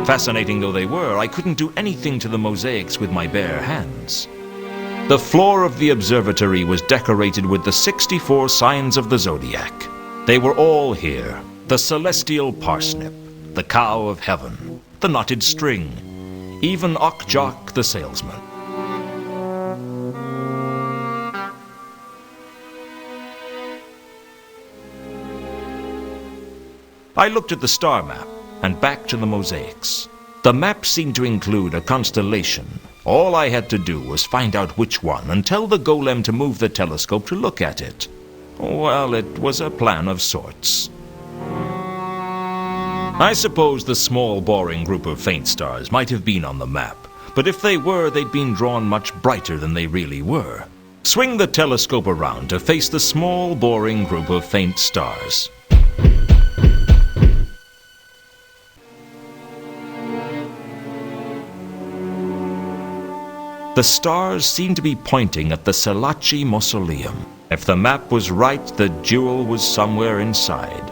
Fascinating though they were, I couldn't do anything to the mosaics with my bare hands. The floor of the observatory was decorated with the 64 signs of the zodiac. They were all here: the celestial parsnip, the cow of heaven, the knotted string, even Okjok the salesman. I looked at the star map and back to the mosaics. The map seemed to include a constellation. All I had to do was find out which one and tell the golem to move the telescope to look at it. Well, it was a plan of sorts. I suppose the small, boring group of faint stars might have been on the map, but if they were, they'd been drawn much brighter than they really were. Swing the telescope around to face the small, boring group of faint stars. The stars seemed to be pointing at the Selachi mausoleum. If the map was right, the jewel was somewhere inside.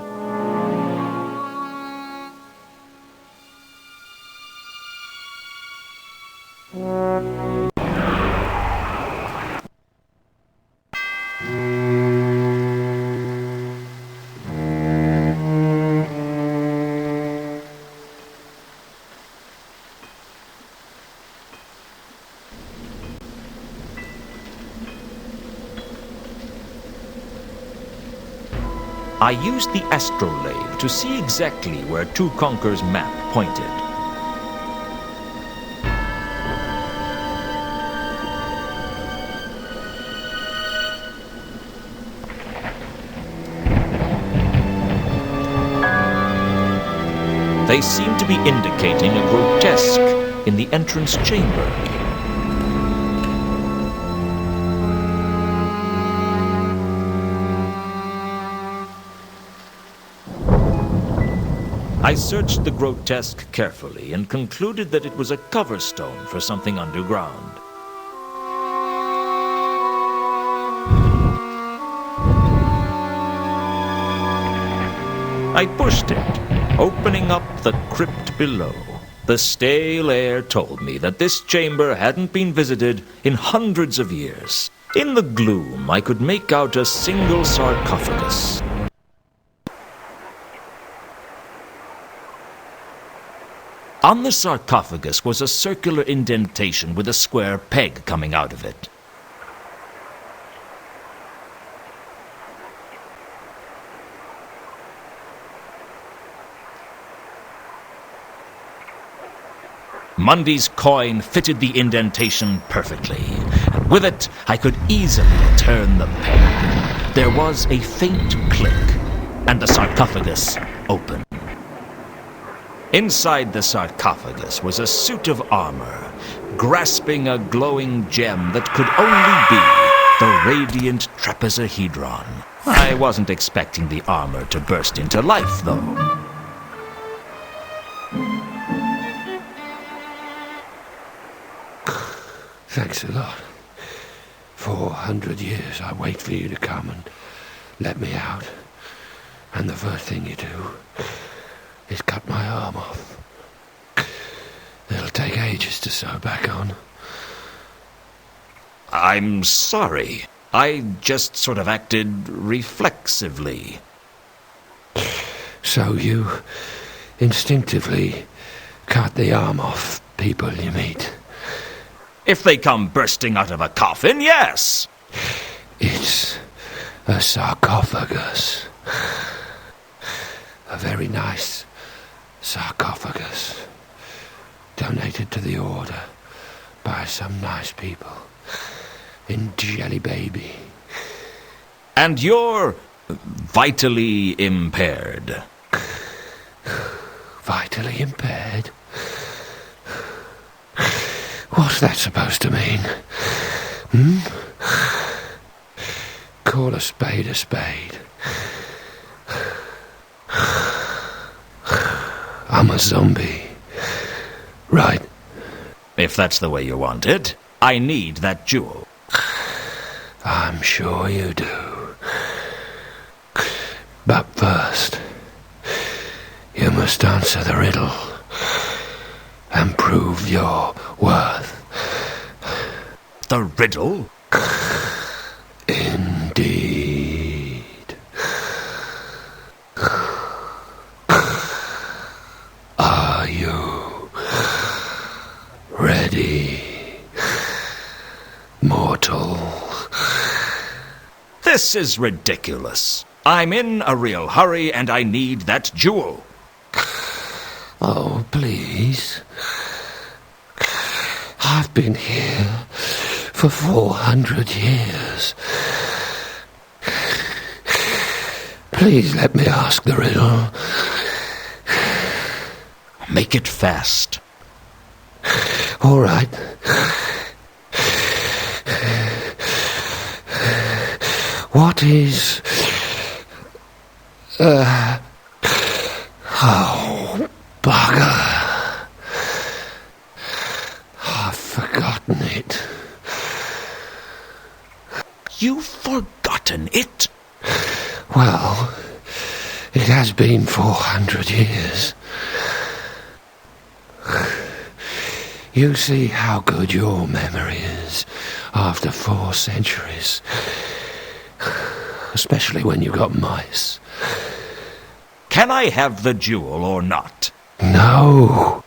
I used the astrolabe to see exactly where Tukonker's map pointed. They seemed to be indicating a grotesque in the entrance chamber. I searched the grotesque carefully and concluded that it was a cover stone for something underground. I pushed it, opening up the crypt below. The stale air told me that this chamber hadn't been visited in hundreds of years. In the gloom, I could make out a single sarcophagus. On the sarcophagus was a circular indentation with a square peg coming out of it. Mundy's coin fitted the indentation perfectly, and with it I could easily turn the peg. There was a faint click, and the sarcophagus opened. Inside the sarcophagus was a suit of armor, grasping a glowing gem that could only be the radiant trapezohedron. I wasn't expecting the armor to burst into life, though. Thanks a lot. 400 years I wait for you to come and let me out. And the first thing you do is cut my arm off. It'll take ages to sew back on. I'm sorry. I just sort of acted reflexively. So you instinctively cut the arm off people you meet? If they come bursting out of a coffin, yes. It's a sarcophagus. A very nice sarcophagus. Donated to the Order by some nice people in Jelly Baby. And you're vitally impaired. Vitally impaired? What's that supposed to mean? Call a spade a spade. I'm a zombie. Right. If that's the way you want it, I need that jewel. I'm sure you do. But first, you must answer the riddle. prove your worth. The riddle? Indeed. Are you ready, mortal? This is ridiculous. I'm in a real hurry and I need that jewel. Oh, please. I've been here for 400 years. Please let me ask the riddle. Make it fast. All right. What is... Oh, bugger. I've forgotten it. You've forgotten it? Well, it has been 400 years. You see how good your memory is after 4 centuries. Especially when you've got mice. Can I have the jewel or not? No.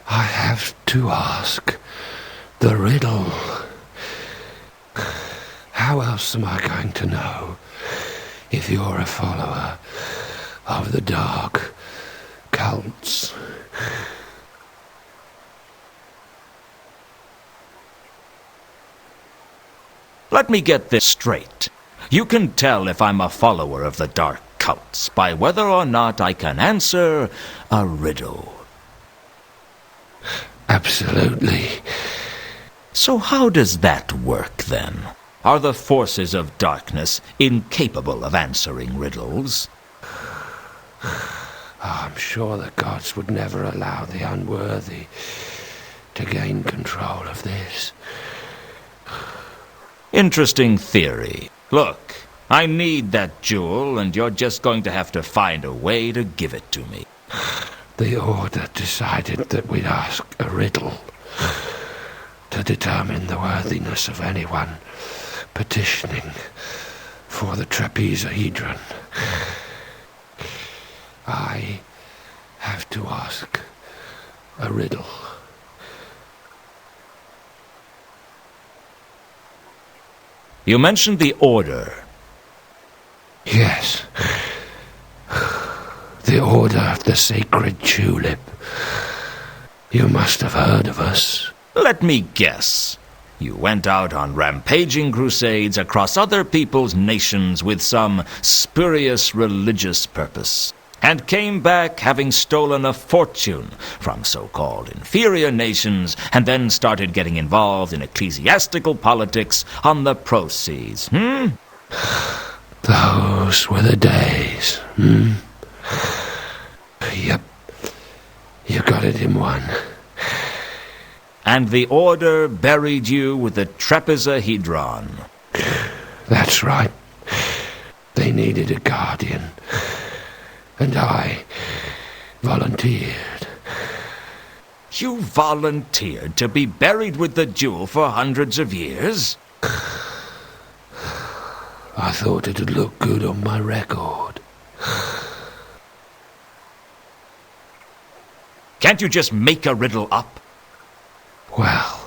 I have to ask the riddle. How else am I going to know if you're a follower of the dark cults? Let me get this straight. You can tell if I'm a follower of the dark cults by whether or not I can answer a riddle. Absolutely. So how does that work, then? Are the forces of darkness incapable of answering riddles? I'm sure the gods would never allow the unworthy to gain control of this. Interesting theory. Look, I need that jewel, and you're just going to have to find a way to give it to me. The Order decided that we'd ask a riddle to determine the worthiness of anyone petitioning for the trapezohedron. I have to ask a riddle. You mentioned the Order. Yes. The Order of the Sacred Tulip. You must have heard of us. Let me guess. You went out on rampaging crusades across other people's nations with some spurious religious purpose, and came back having stolen a fortune from so-called inferior nations, and then started getting involved in ecclesiastical politics on the proceeds, Those were the days, Yep. You got it in one. And the Order buried you with the trapezohedron. That's right. They needed a guardian. And I volunteered. You volunteered to be buried with the jewel for hundreds of years? I thought it'd look good on my record. Can't you just make a riddle up? Well,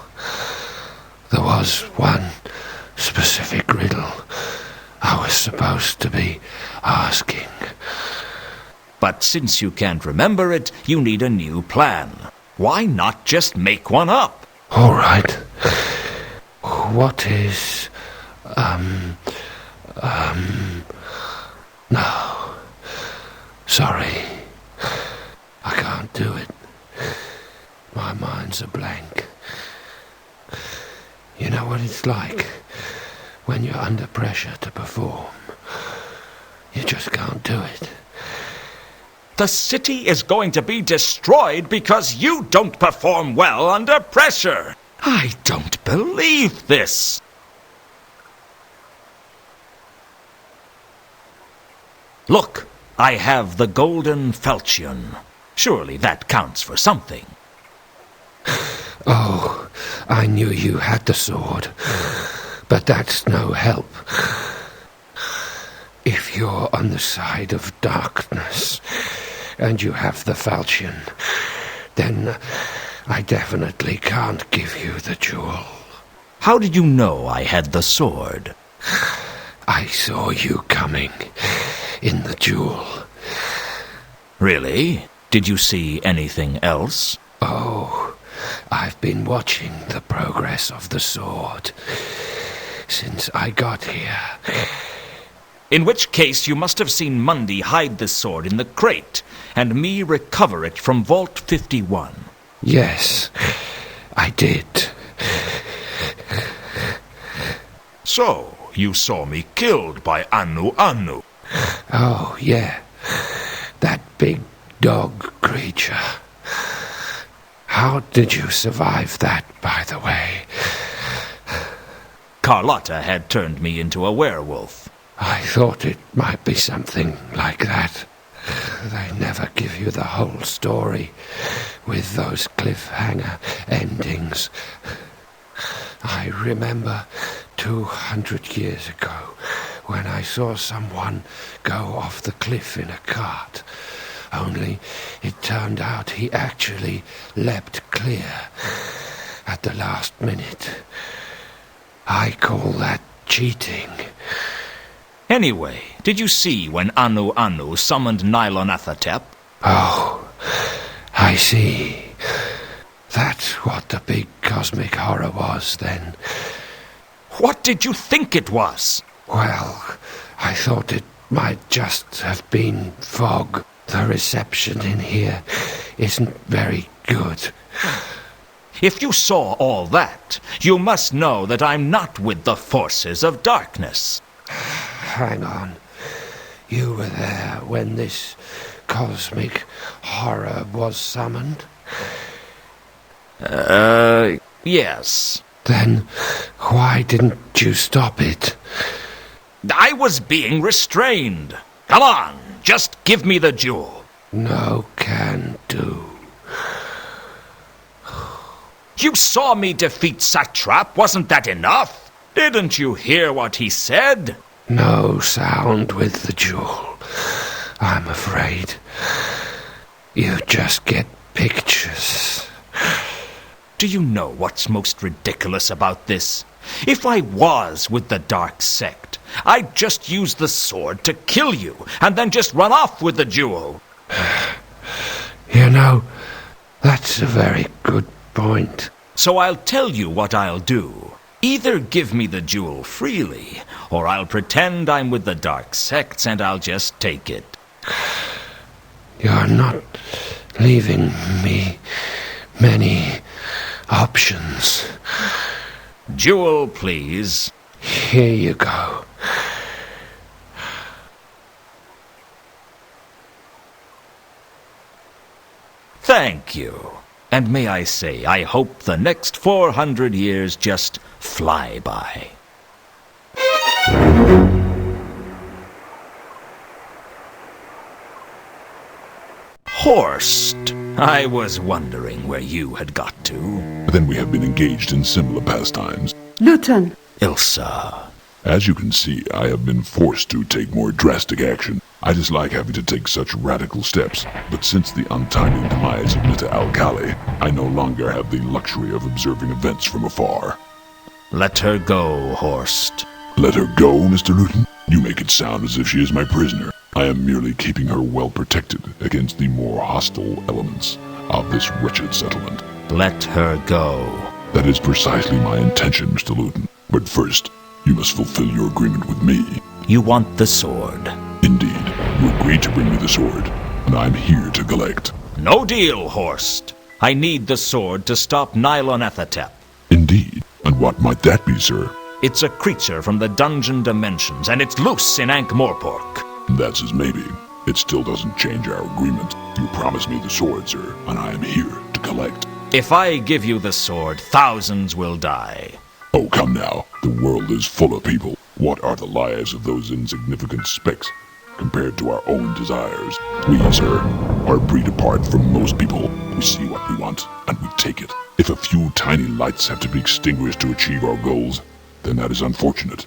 there was one specific riddle I was supposed to be asking. But since you can't remember it, you need a new plan. Why not just make one up? All right. What is... No. Sorry. I can't do it. My mind's a blank. You know what it's like when you're under pressure to perform. You just can't do it. The city is going to be destroyed because you don't perform well under pressure. I don't believe this. Look, I have the golden falchion. Surely that counts for something. Oh, I knew you had the sword, but that's no help. If you're on the side of darkness, and you have the falchion, then I definitely can't give you the jewel. How did you know I had the sword? I saw you coming in the jewel. Really? Did you see anything else? Oh, I've been watching the progress of the sword since I got here. In which case you must have seen Mundy hide the sword in the crate, and me recover it from Vault 51. Yes, I did. So, you saw me killed by Anu. Oh, yeah. That big dog creature. How did you survive that, by the way? Carlotta had turned me into a werewolf. I thought it might be something like that. They never give you the whole story with those cliffhanger endings. I remember 200 years ago when I saw someone go off the cliff in a cart. Only it turned out he actually leapt clear at the last minute. I call that cheating. Anyway, did you see when Anu summoned Nylonathotep? Oh, I see. That's what the big cosmic horror was then. What did you think it was? Well, I thought it might just have been fog. The reception in here isn't very good. If you saw all that, you must know that I'm not with the forces of darkness. Hang on. You were there when this cosmic horror was summoned? Yes. Then why didn't you stop it? I was being restrained. Come on, just give me the jewel. No can do. You saw me defeat Satrap, wasn't that enough? Didn't you hear what he said? No sound with the jewel, I'm afraid. You just get pictures. Do you know what's most ridiculous about this? If I was with the dark sect, I'd just use the sword to kill you, and then just run off with the jewel. You know, that's a very good point. So I'll tell you what I'll do. Either give me the jewel freely, or I'll pretend I'm with the dark sects and I'll just take it. You're not leaving me many options. Jewel, please. Here you go. Thank you. And may I say, I hope the next 400 years just fly by. Horst, I was wondering where you had got to. Then we have been engaged in similar pastimes. Luton. Ilsa. As you can see, I have been forced to take more drastic action. I dislike having to take such radical steps, but since the untimely demise of Nita Alcali, I no longer have the luxury of observing events from afar. Let her go, Horst. Let her go, Mr. Luton? You make it sound as if she is my prisoner. I am merely keeping her well protected against the more hostile elements of this wretched settlement. Let her go. That is precisely my intention, Mr. Luton. But first, you must fulfill your agreement with me. You want the sword. Indeed. You agreed to bring me the sword, and I'm here to collect. No deal, Horst. I need the sword to stop Nylonathotep. Indeed. And what might that be, sir? It's a creature from the dungeon dimensions, and it's loose in Ankh-Morpork. That's as maybe. It still doesn't change our agreement. You promised me the sword, sir, and I am here to collect. If I give you the sword, thousands will die. Oh, come now. The world is full of people. What are the lives of those insignificant specks? compared to our own desires. We, sir, are a breed apart from most people. We see what we want, and we take it. If a few tiny lights have to be extinguished to achieve our goals, then that is unfortunate.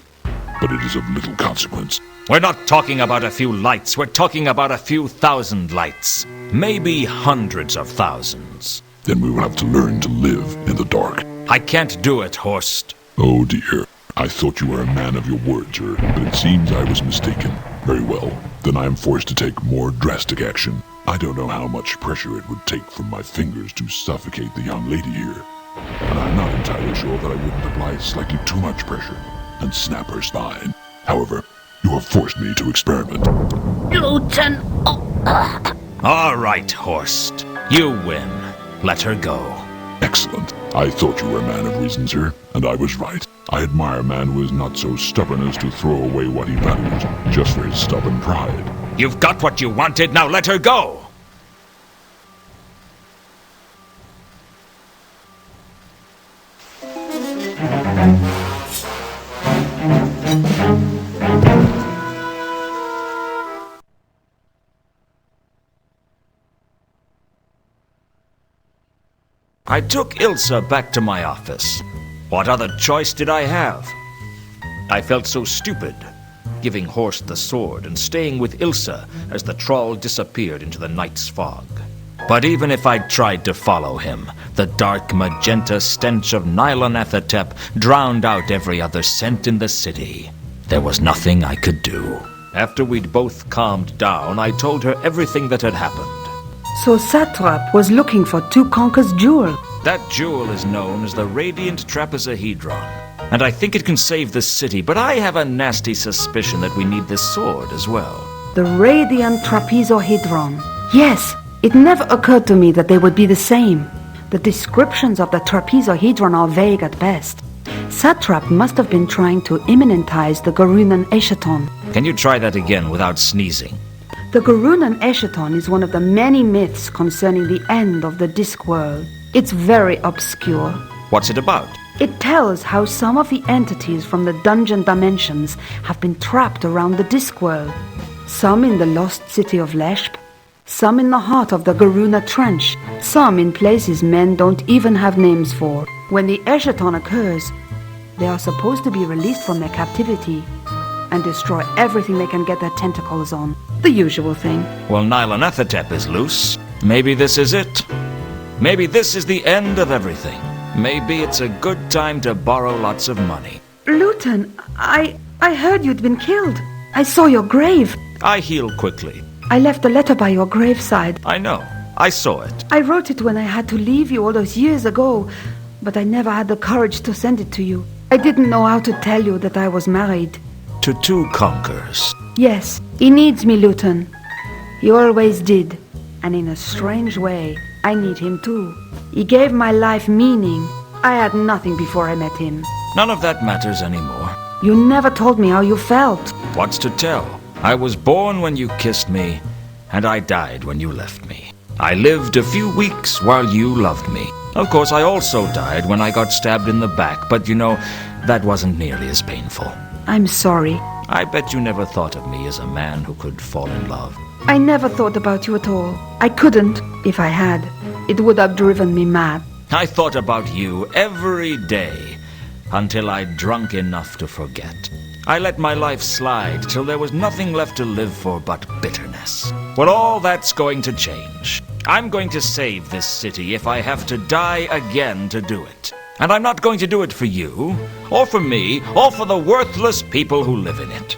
But it is of little consequence. We're not talking about a few lights. We're talking about a few thousand lights. Maybe hundreds of thousands. Then we will have to learn to live in the dark. I can't do it, Horst. Oh dear. I thought you were a man of your word, sir, but it seems I was mistaken. Very well. Then I am forced to take more drastic action. I don't know how much pressure it would take from my fingers to suffocate the young lady here. And I'm not entirely sure that I wouldn't apply slightly too much pressure and snap her spine. However, you have forced me to experiment. Lieutenant! All right, Horst. You win. Let her go. Excellent. I thought you were a man of reason, sir, and I was right. I admire a man who is not so stubborn as to throw away what he values just for his stubborn pride. You've got what you wanted, now let her go! I took Ilsa back to my office. What other choice did I have? I felt so stupid, giving Horst the sword and staying with Ilsa as the troll disappeared into the night's fog. But even if I'd tried to follow him, the dark magenta stench of Nylonathotep drowned out every other scent in the city. There was nothing I could do. After we'd both calmed down, I told her everything that had happened. So Satrap was looking for Tukonka's jewel. That jewel is known as the Radiant Trapezohedron, and I think it can save the city, but I have a nasty suspicion that we need this sword as well. The Radiant Trapezohedron. Yes, it never occurred to me that they would be the same. The descriptions of the trapezohedron are vague at best. Satrap must have been trying to immanentize the Garunan Eschaton. Can you try that again without sneezing? The Garunan Eschaton is one of the many myths concerning the end of the Discworld. It's very obscure. What's it about? It tells how some of the entities from the dungeon dimensions have been trapped around the Discworld. Some in the lost city of Leshp, some in the heart of the Garuna Trench, some in places men don't even have names for. When the Eschaton occurs, they are supposed to be released from their captivity and destroy everything they can get their tentacles on. The usual thing. Well, Nylonathotep is loose. Maybe this is it. Maybe this is the end of everything. Maybe it's a good time to borrow lots of money. Luton, I heard you'd been killed. I saw your grave. I heal quickly. I left a letter by your graveside. I know. I saw it. I wrote it when I had to leave you all those years ago, but I never had the courage to send it to you. I didn't know how to tell you that I was married. To two conquerors. Yes, he needs me, Luton. He always did. And in a strange way, I need him too. He gave my life meaning. I had nothing before I met him. None of that matters anymore. You never told me how you felt. What's to tell? I was born when you kissed me, and I died when you left me. I lived a few weeks while you loved me. Of course, I also died when I got stabbed in the back, but you know, that wasn't nearly as painful. I'm sorry. I bet you never thought of me as a man who could fall in love. I never thought about you at all. I couldn't. If I had, it would have driven me mad. I thought about you every day, until I'd drunk enough to forget. I let my life slide till there was nothing left to live for but bitterness. Well, all that's going to change. I'm going to save this city if I have to die again to do it. And I'm not going to do it for you, or for me, or for the worthless people who live in it.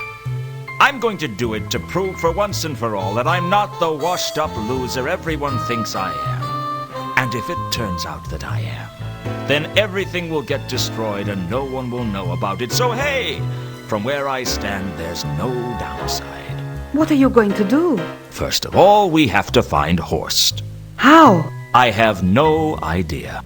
I'm going to do it to prove for once and for all that I'm not the washed-up loser everyone thinks I am. And if it turns out that I am, then everything will get destroyed and no one will know about it. So hey, from where I stand, there's no downside. What are you going to do? First of all, we have to find Horst. How? I have no idea.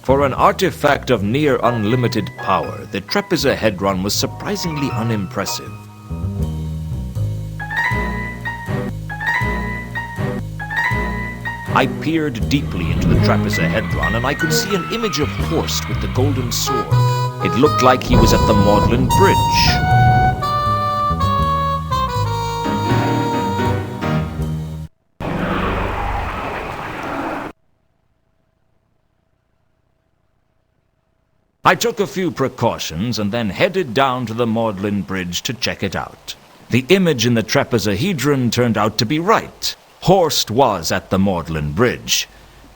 For an artifact of near unlimited power, the trapezohedron was surprisingly unimpressive. I peered deeply into the trapezohedron, and I could see an image of Horst with the golden sword. It looked like he was at the Magdalen Bridge. I took a few precautions and then headed down to the Magdalen Bridge to check it out. The image in the trapezohedron turned out to be right. Horst was at the Magdalen Bridge,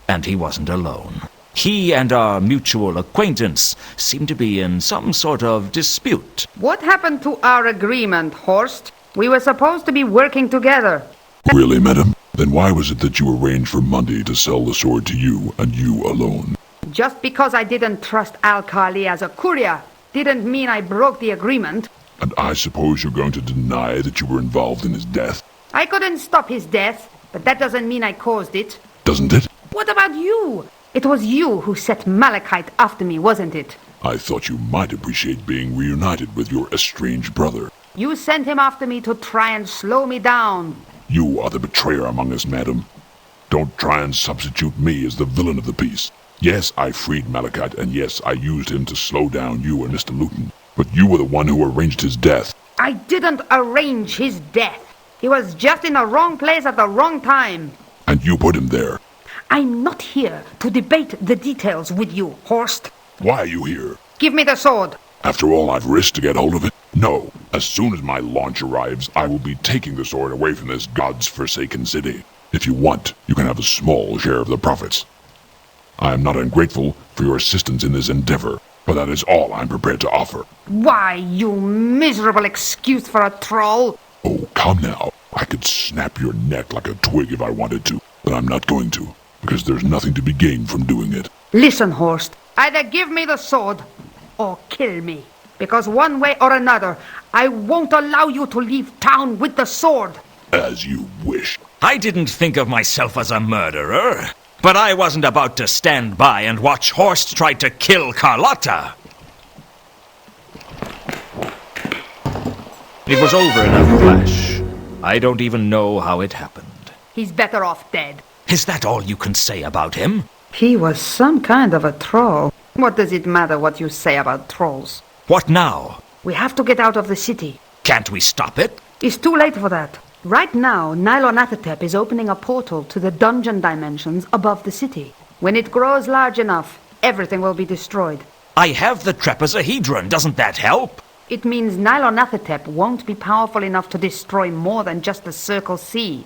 and he wasn't alone. He and our mutual acquaintance seemed to be in some sort of dispute. What happened to our agreement, Horst? We were supposed to be working together. Really, madam? Then why was it that you arranged for Monday to sell the sword to you, and you alone? Just because I didn't trust Alkali as a courier didn't mean I broke the agreement. And I suppose you're going to deny that you were involved in his death? I couldn't stop his death, but that doesn't mean I caused it. Doesn't it? What about you? It was you who set Malachite after me, wasn't it? I thought you might appreciate being reunited with your estranged brother. You sent him after me to try and slow me down. You are the betrayer among us, madam. Don't try and substitute me as the villain of the piece. Yes, I freed Malachite, and yes, I used him to slow down you and Mr. Luton. But you were the one who arranged his death. I didn't arrange his death. He was just in the wrong place at the wrong time. And you put him there. I'm not here to debate the details with you, Horst. Why are you here? Give me the sword. After all I've risked to get hold of it? No. As soon as my launch arrives, I will be taking the sword away from this God's-forsaken city. If you want, you can have a small share of the profits. I am not ungrateful for your assistance in this endeavor, but that is all I'm prepared to offer. Why, you miserable excuse for a troll! Oh, come now. I could snap your neck like a twig if I wanted to, but I'm not going to, because there's nothing to be gained from doing it. Listen, Horst, either give me the sword or kill me, because one way or another, I won't allow you to leave town with the sword. As you wish. I didn't think of myself as a murderer, but I wasn't about to stand by and watch Horst try to kill Carlotta. It was over in a flash. I don't even know how it happened. He's better off dead. Is that all you can say about him? He was some kind of a troll. What does it matter what you say about trolls? What now? We have to get out of the city. Can't we stop it? It's too late for that. Right now, Nylonathotep is opening a portal to the dungeon dimensions above the city. When it grows large enough, everything will be destroyed. I have the trapezohedron. Doesn't that help? It means Nylonathotep won't be powerful enough to destroy more than just the Circle C.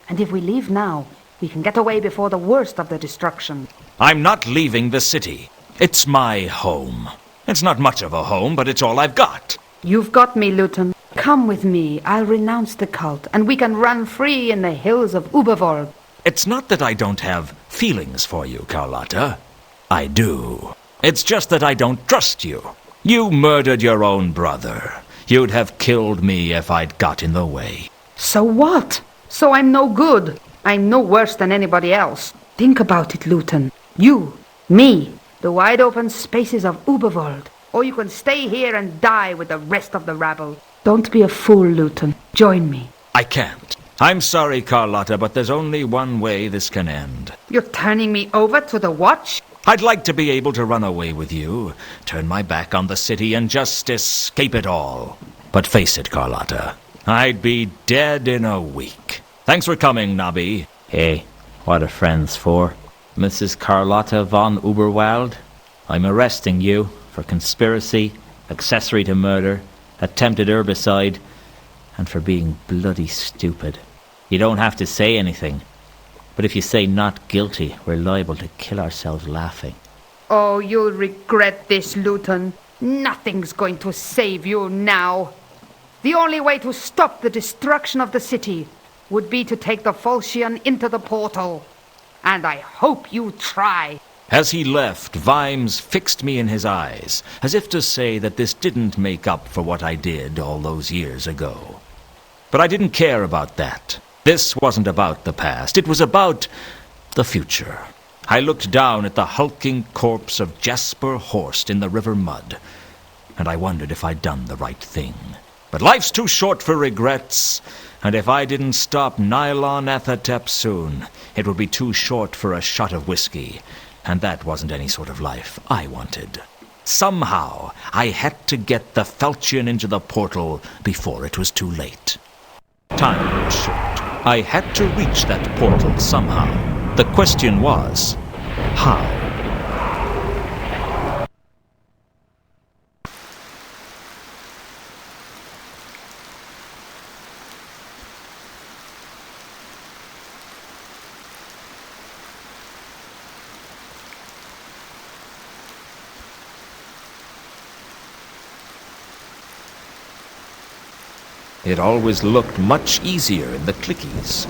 And if we leave now, we can get away before the worst of the destruction. I'm not leaving the city. It's my home. It's not much of a home, but it's all I've got. You've got me, Luton. Come with me. I'll renounce the cult, and we can run free in the hills of Ubervold. It's not that I don't have feelings for you, Carlotta. I do. It's just that I don't trust you. You murdered your own brother. You'd have killed me if I'd got in the way. So what? So I'm no good. I'm no worse than anybody else. Think about it, Luton. You, me, the wide-open spaces of Ubervold. Or you can stay here and die with the rest of the rabble. Don't be a fool, Luton. Join me. I can't. I'm sorry, Carlotta, but there's only one way this can end. You're turning me over to the Watch? I'd like to be able to run away with you, turn my back on the city, and just escape it all. But face it, Carlotta, I'd be dead in a week. Thanks for coming, Nobby. Hey, what are friends for? Mrs. Carlotta von Uberwald? I'm arresting you for conspiracy, accessory to murder, attempted herbicide, and for being bloody stupid. You don't have to say anything, but if you say not guilty, we're liable to kill ourselves laughing. Oh, you'll regret this, Luton. Nothing's going to save you now. The only way to stop the destruction of the city would be to take the Falchion into the portal. And I hope you try. As he left, Vimes fixed me in his eyes, as if to say that this didn't make up for what I did all those years ago. But I didn't care about that. This wasn't about the past. It was about the future. I looked down at the hulking corpse of Jasper Horst in the river mud, and I wondered if I'd done the right thing. But life's too short for regrets, And if I didn't stop Nylon Ethatep soon, it would be too short for a shot of whiskey. And that wasn't any sort of life I wanted. Somehow, I had to get the Felchian into the portal before it was too late. Time was short. I had to reach that portal somehow. The question was, how? It always looked much easier in the clickies.